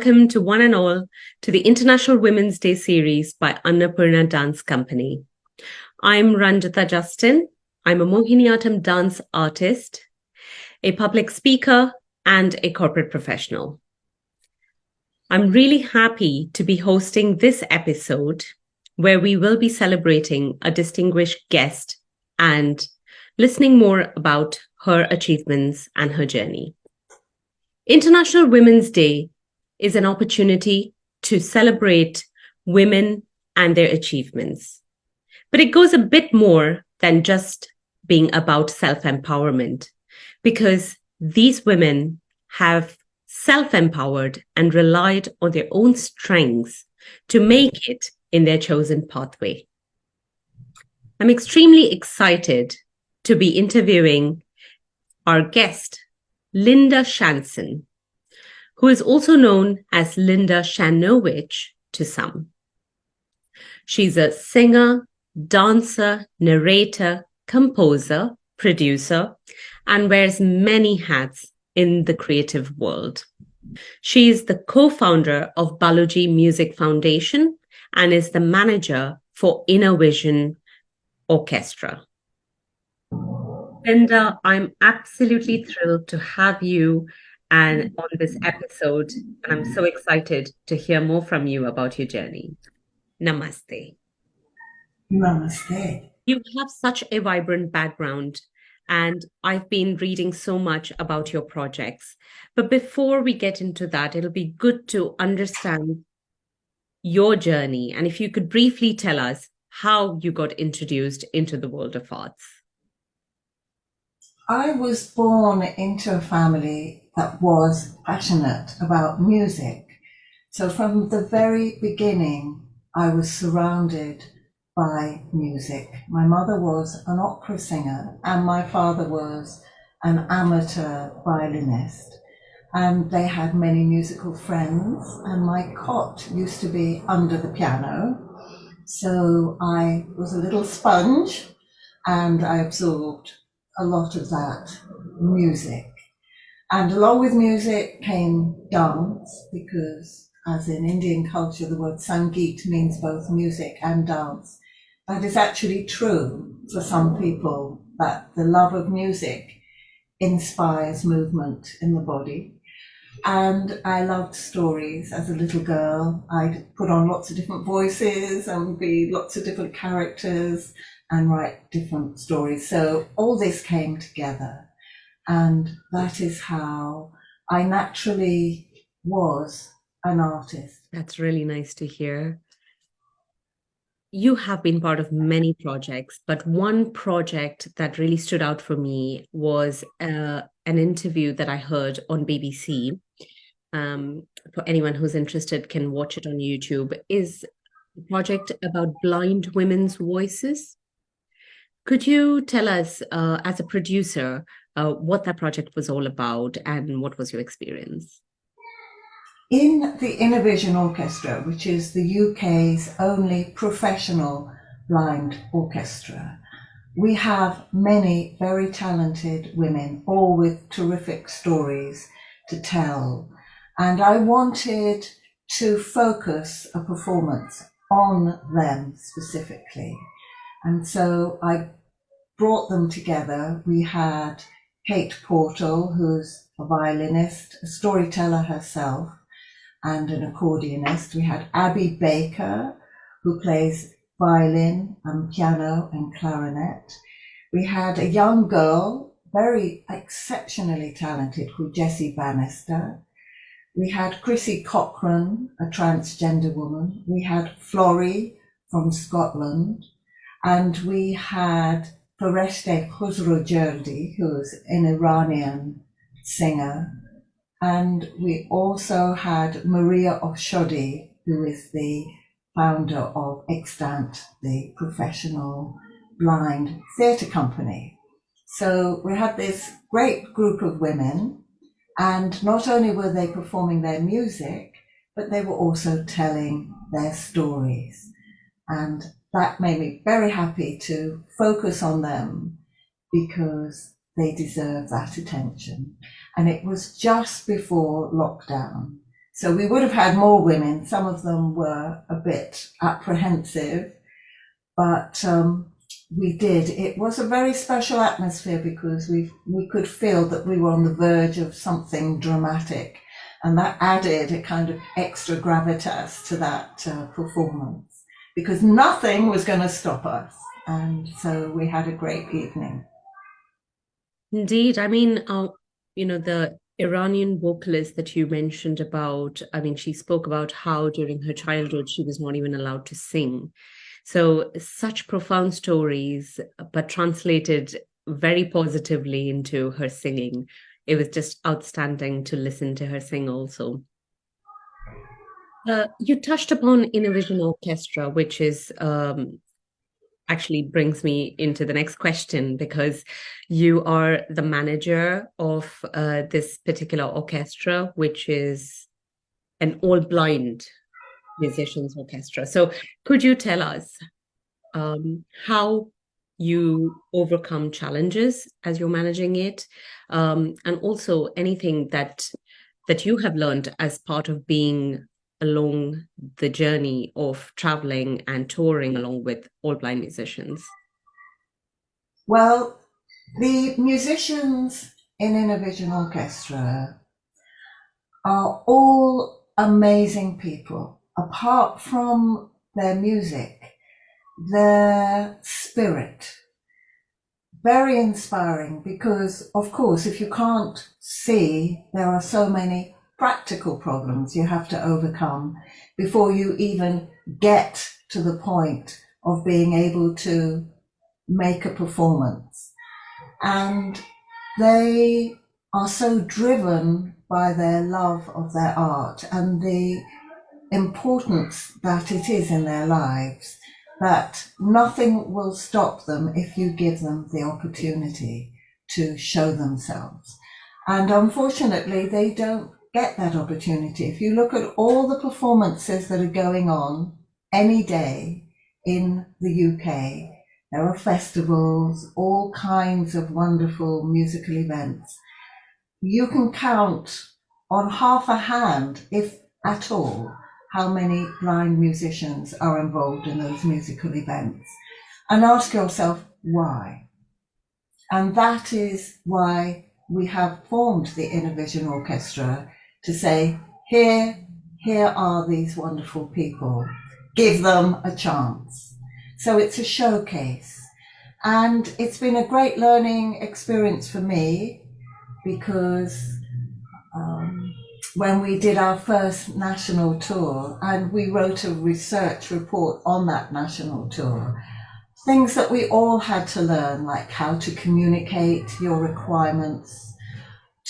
welcome to one and all to the International Women's Day series by Annapurna Dance Company. I'm Ranjita Justin. I'm a Mohiniyattam dance artist, a public speaker, and a corporate professional. I'm really happy to be hosting this episode where we will be celebrating a distinguished guest and listening more about her achievements and her journey. International Women's Day is an opportunity to celebrate women and their achievements. But it goes a bit more than just being about self-empowerment, because these women have self-empowered and relied on their own strengths to make it in their chosen pathway. I'm extremely excited to be interviewing our guest, Linda Shanson, who is also known as Linda Shanovich to some. She's a singer, dancer, narrator, composer, producer, and wears many hats in the creative world. She is the co-founder of Baluji Music Foundation and is the manager for Inner Vision Orchestra. Linda, I'm absolutely thrilled to have you and on this episode, and I'm so excited to hear more from you about your journey. Namaste. Namaste. You have such a vibrant background, and I've been reading so much about your projects. But before we get into that, it'll be good to understand your journey, and if you could briefly tell us how you got introduced into the world of arts. I was born into a family that was passionate about music. So from the very beginning, I was surrounded by music. My mother was an opera singer and my father was an amateur violinist. And they had many musical friends, and my cot used to be under the piano. So I was a little sponge and I absorbed a lot of that music. And along with music came dance, because as in Indian culture, the word Sangeet means both music and dance. That is actually true for some people, that the love of music inspires movement in the body. And I loved stories as a little girl. I'd put on lots of different voices and be lots of different characters and write different stories. So all this came together, and that is how I naturally was an artist. That's really nice to hear. You have been part of many projects, but one project that really stood out for me was an interview that I heard on BBC. For anyone who's interested can watch it on YouTube, is a project about blind women's voices. Could you tell us, as a producer, what that project was all about and what was your experience? In the Inner Vision Orchestra, which is the UK's only professional blind orchestra, we have many very talented women, all with terrific stories to tell. And I wanted to focus a performance on them specifically. And so I brought them together. We had Kate Portal, who's a violinist, a storyteller herself, and an accordionist. We had Abby Baker, who plays violin and piano and clarinet. We had a young girl, very exceptionally talented, called Jessie Bannister. We had Chrissy Cochrane, a transgender woman. We had Florrie from Scotland. And we had Fareshte Khosrow-Jurdi, who's an Iranian singer. And we also had Maria Oshodi, who is the founder of Extant, the professional blind theatre company. So we had this great group of women, and not only were they performing their music, but they were also telling their stories. And that made me very happy to focus on them, because they deserve that attention. And it was just before lockdown. So we would have had more women. Some of them were a bit apprehensive, but we did. It was a very special atmosphere because we could feel that we were on the verge of something dramatic, and that added a kind of extra gravitas to that performance because nothing was going to stop us, and so we had a great evening. Indeed. I mean, the Iranian vocalist that you mentioned about, I mean, she spoke about how during her childhood she was not even allowed to sing. So, such profound stories, but translated very positively into her singing. It was just outstanding to listen to her sing also. You touched upon Innovision Orchestra, which is actually brings me into the next question because you are the manager of this particular orchestra, which is an all blind musicians orchestra. So, could you tell us how you overcome challenges as you're managing it, and also anything that you have learned as part of being along the journey of traveling and touring along with all blind musicians? Well, the musicians in Innovision Orchestra are all amazing people. Apart from their music, their spirit, very inspiring because, of course, if you can't see, there are so many practical problems you have to overcome before you even get to the point of being able to make a performance. And they are so driven by their love of their art and the importance that it is in their lives that nothing will stop them if you give them the opportunity to show themselves. And unfortunately, they don't get that opportunity. If you look at all the performances that are going on any day in the UK, there are festivals, all kinds of wonderful musical events. You can count on half a hand, if at all, how many blind musicians are involved in those musical events, and ask yourself why. And that is why we have formed the Innovision Orchestra, to say, here are these wonderful people, give them a chance. So it's a showcase. And it's been a great learning experience for me because when we did our first national tour and we wrote a research report on that national tour, things that we all had to learn, like how to communicate your requirements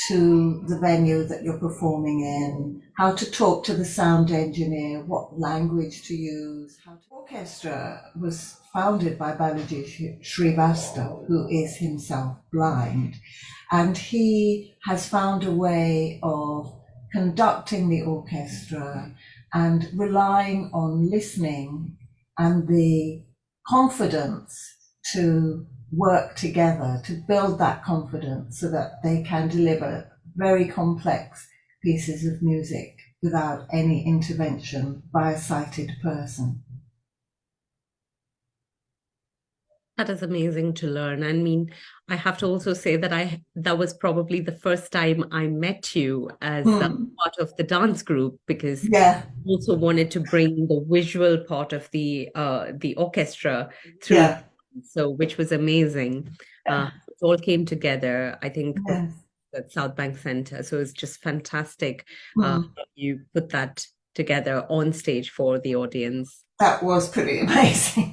to the venue that you're performing in, how to talk to the sound engineer, what language to use. Orchestra was founded by Balaji Srivastava, who is himself blind, and he has found a way of conducting the orchestra and relying on listening and the confidence to work together to build that confidence so that they can deliver very complex pieces of music without any intervention by a sighted person. That is amazing to learn. I mean, I have to also say that that was probably the first time I met you as part of the dance group because Yeah, I also wanted to bring the visual part of the orchestra through, yeah, so which was amazing. It all came together, I think, yes. at South Bank Center. So it's just fantastic. Mm. You put that together on stage for the audience. That was pretty amazing.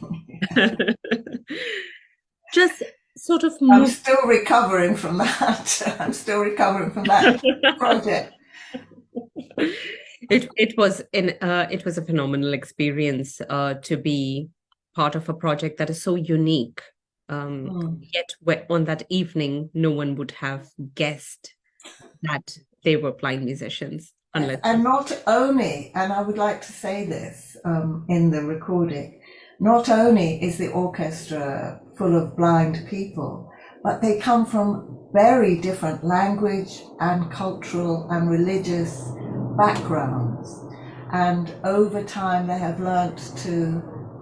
Just sort of I'm move. still recovering from that. I'm still recovering from that project. It was a phenomenal experience to be part of a project that is so unique. Yet on that evening, no one would have guessed that they were blind musicians unless. And not only, and I would like to say this in the recording, not only is the orchestra full of blind people, but they come from very different language and cultural and religious backgrounds. And over time, they have learnt to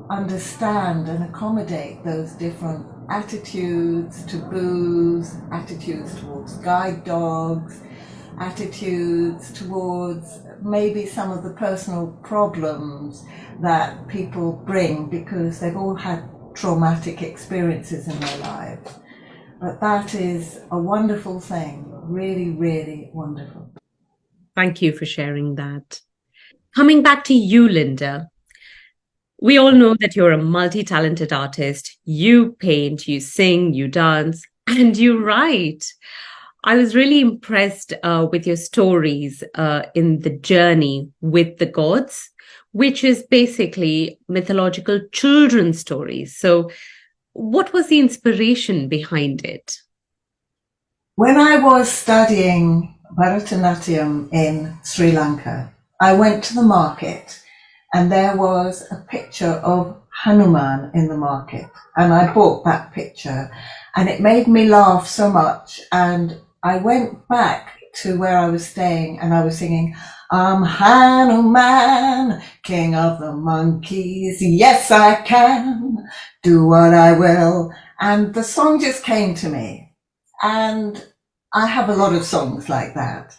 understand and accommodate those different attitudes, taboos, attitudes towards guide dogs, attitudes towards maybe some of the personal problems that people bring because they've all had traumatic experiences in their lives. But that is a wonderful thing, really, really wonderful. Thank you for sharing that. Coming back to you, Linda, we all know that you're a multi-talented artist. You paint, you sing, you dance, and you write. I was really impressed with your stories in The Journey with the Gods, which is basically mythological children's stories. So what was the inspiration behind it? When I was studying Bharatanatyam in Sri Lanka, I went to the market and there was a picture of Hanuman in the market, and I bought that picture and it made me laugh so much, and I went back to where I was staying and I was singing, I'm Hanuman, king of the monkeys, yes I can do what I will, and the song just came to me. And I have a lot of songs like that.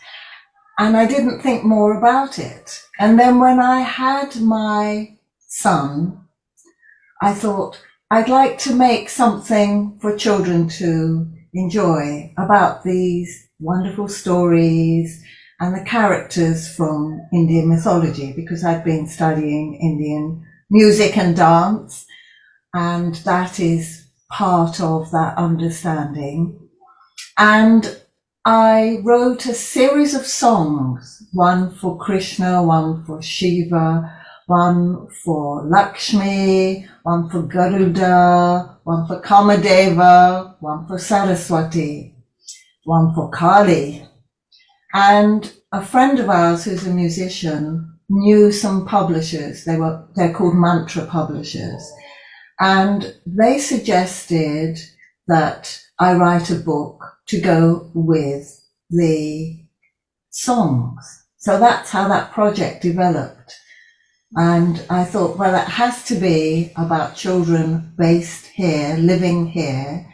And I didn't think more about it. And then when I had my son, I thought I'd like to make something for children to enjoy about these wonderful stories and the characters from Indian mythology, because I'd been studying Indian music and dance, and that is part of that understanding. And I wrote a series of songs, one for Krishna, one for Shiva, one for Lakshmi, one for Garuda, one for Kamadeva, one for Saraswati, one for Kali. And a friend of ours who's a musician knew some publishers. They're called mantra publishers. And they suggested that I write a book to go with the songs. So that's how that project developed. And I thought, well, it has to be about children based here, living here,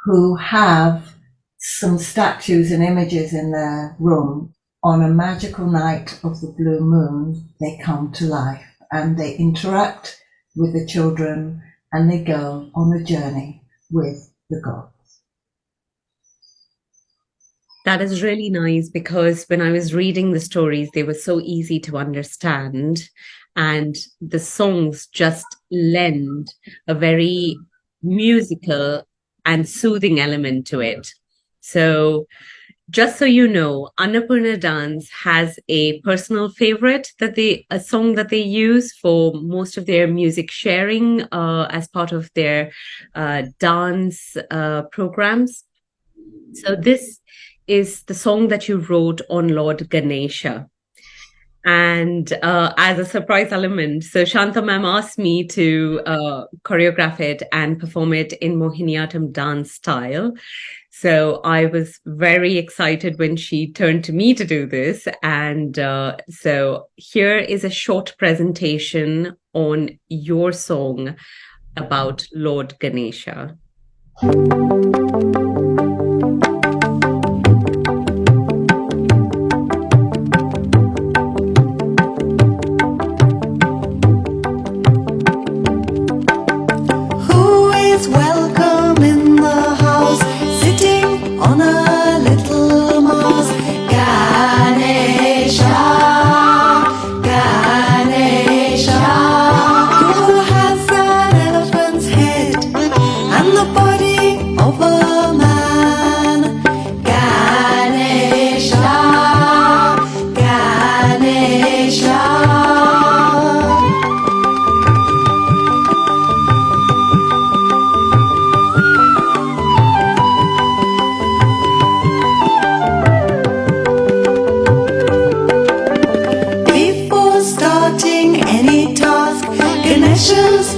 who have some statues and images in their room. On a magical night of the blue moon, they come to life and they interact with the children and they go on a journey with the gods. That is really nice, because when I was reading the stories, they were so easy to understand, and the songs just lend a very musical and soothing element to it. So just so you know, Annapurna Dance has a personal favorite a song that they use for most of their music sharing as part of their dance programs. So this is the song that you wrote on Lord Ganesha. And as a surprise element, so Shanta ma'am asked me to choreograph it and perform it in Mohiniyattam dance style. So I was very excited when she turned to me to do this. And so here is a short presentation on your song about Lord Ganesha.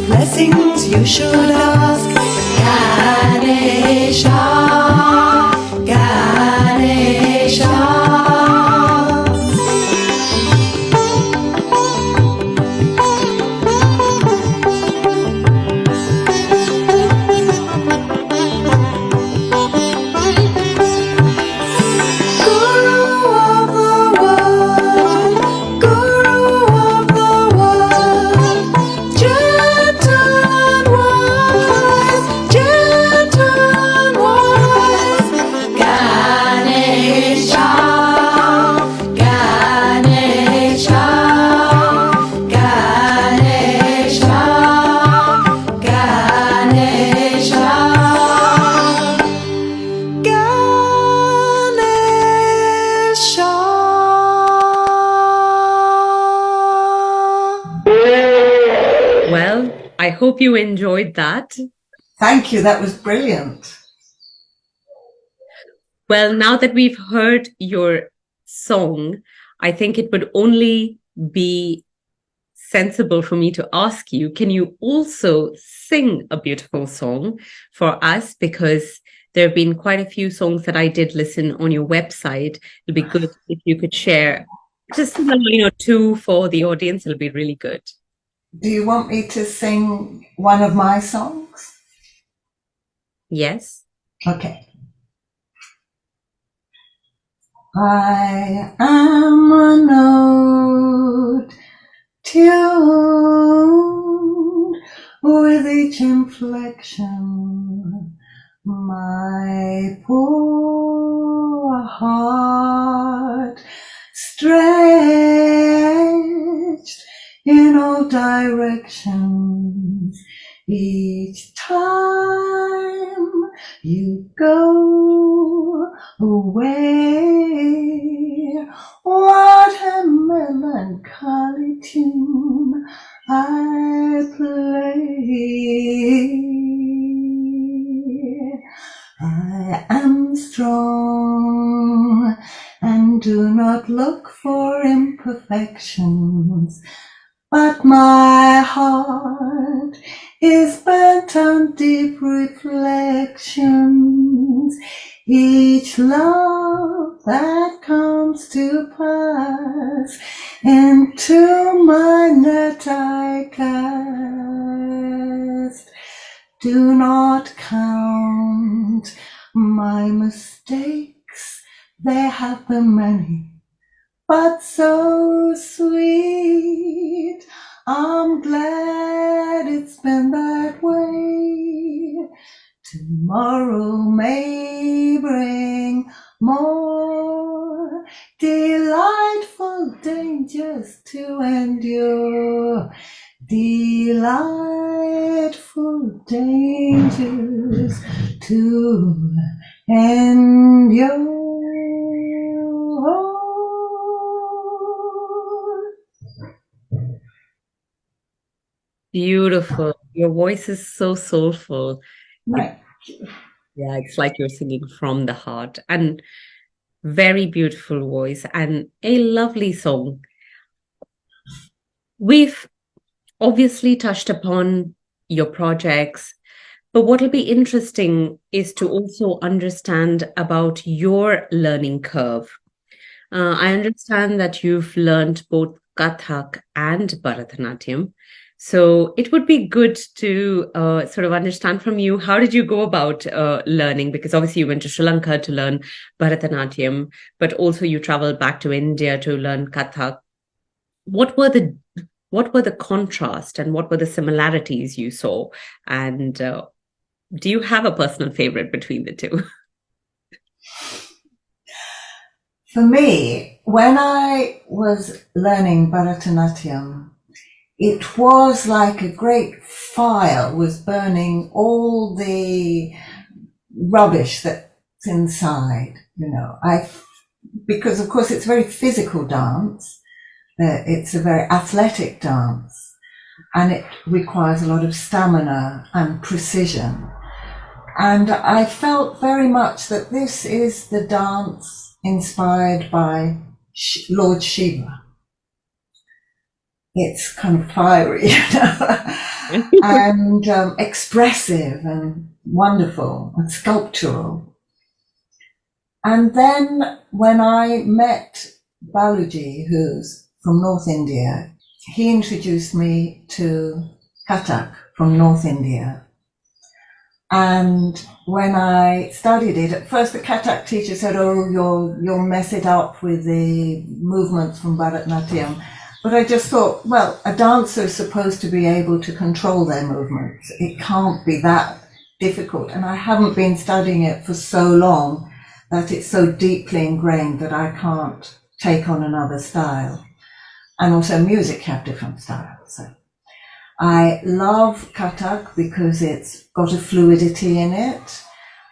Blessings you should ask. Ganesha, Ganesha. hope you enjoyed that. Thank you. That was brilliant. Well, now that we've heard your song, I think it would only be sensible for me to ask you, can you also sing a beautiful song for us? Because there have been quite a few songs that I did listen on your website. It'll be good if you could share just a line or two for the audience. It'll be really good. Do you want me to sing one of my songs? Yes. Okay. I am a note tuned with each inflection. My poor heart stretched in all directions. Each time you go away, what a melancholy tune I play. I am strong and do not look for imperfections, but my heart is bent on deep reflections. Each love that comes to pass into my net I cast. Do not count my mistakes, they have been many, but so sweet. I'm glad it's been that way. Tomorrow may bring more delightful dangers to endure. Delightful dangers to endure. Beautiful. Your voice is so soulful. Right. Yeah, it's like you're singing from the heart, and very beautiful voice and a lovely song. We've obviously touched upon your projects, but what will be interesting is to also understand about your learning curve. I understand that you've learned both Kathak and Bharatanatyam. So it would be good to sort of understand from you, how did you go about learning? Because obviously you went to Sri Lanka to learn Bharatanatyam, but also you traveled back to India to learn Kathak. What were the contrast and what were the similarities you saw? And do you have a personal favorite between the two? For me, when I was learning Bharatanatyam, it was like a great fire was burning all the rubbish that's inside, because of course it's a very physical dance. It's a very athletic dance, and it requires a lot of stamina and precision. And I felt very much that this is the dance inspired by Lord Shiva. It's kind of fiery, and expressive and wonderful and sculptural. And then when I met Baluji, who's from North India, he introduced me to Kathak from North India. And when I studied it, at first the Kathak teacher said, "Oh, you'll mess it up with the movements from Bharatanatyam." But I just thought, well, a dancer is supposed to be able to control their movements. It can't be that difficult. And I haven't been studying it for so long that it's so deeply ingrained that I can't take on another style. And also music have different styles. So I love Kathak because it's got a fluidity in it.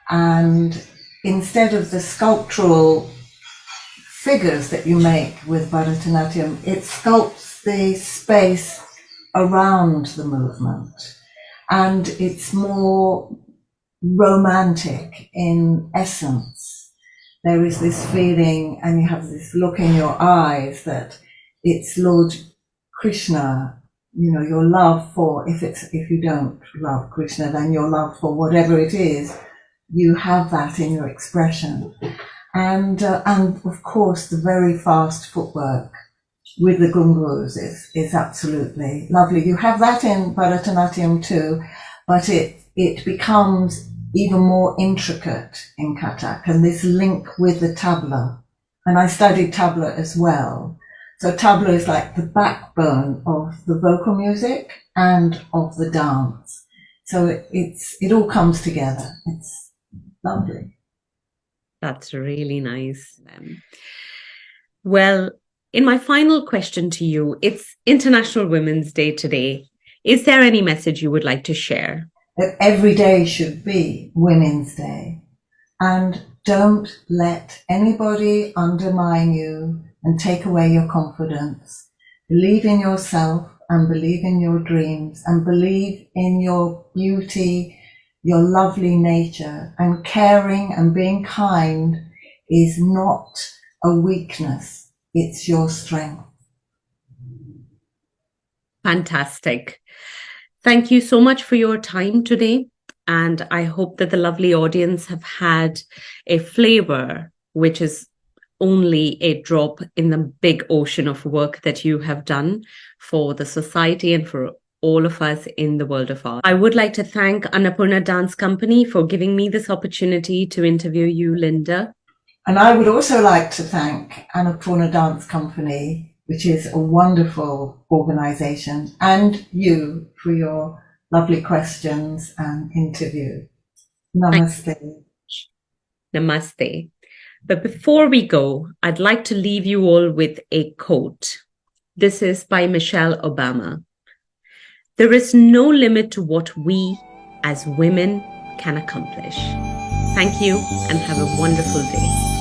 And instead of the sculptural figures that you make with Bharatanatyam, it sculpts the space around the movement. and it's more romantic in essence. There is this feeling, and you have this look in your eyes that it's Lord Krishna, you know, your love for, if you don't love Krishna, then your love for whatever it is, you have that in your expression. And of course, the very fast footwork with the ghungroos is absolutely lovely. You have that in Bharatanatyam too, but it becomes even more intricate in Kathak, and this link with the tabla. And I studied tabla as well. So tabla is like the backbone of the vocal music and of the dance. So it all comes together. It's lovely. That's really nice. Well, in my final question to you, it's International Women's Day today. Is there any message you would like to share? That every day should be Women's Day. And don't let anybody undermine you and take away your confidence. Believe in yourself and believe in your dreams and believe in your beauty, your lovely nature, and caring and being kind is not a weakness. It's your strength. Fantastic. Thank you so much for your time today. And I hope that the lovely audience have had a flavor, which is only a drop in the big ocean of work that you have done for the society and for all of us in the world of art. I would like to thank Annapurna Dance Company for giving me this opportunity to interview you, Linda. And I would also like to thank Annapurna Dance Company, which is a wonderful organization, and you for your lovely questions and interview. Namaste. Namaste. But before we go, I'd like to leave you all with a quote. This is by Michelle Obama. There is no limit to what we as women can accomplish. Thank you and have a wonderful day.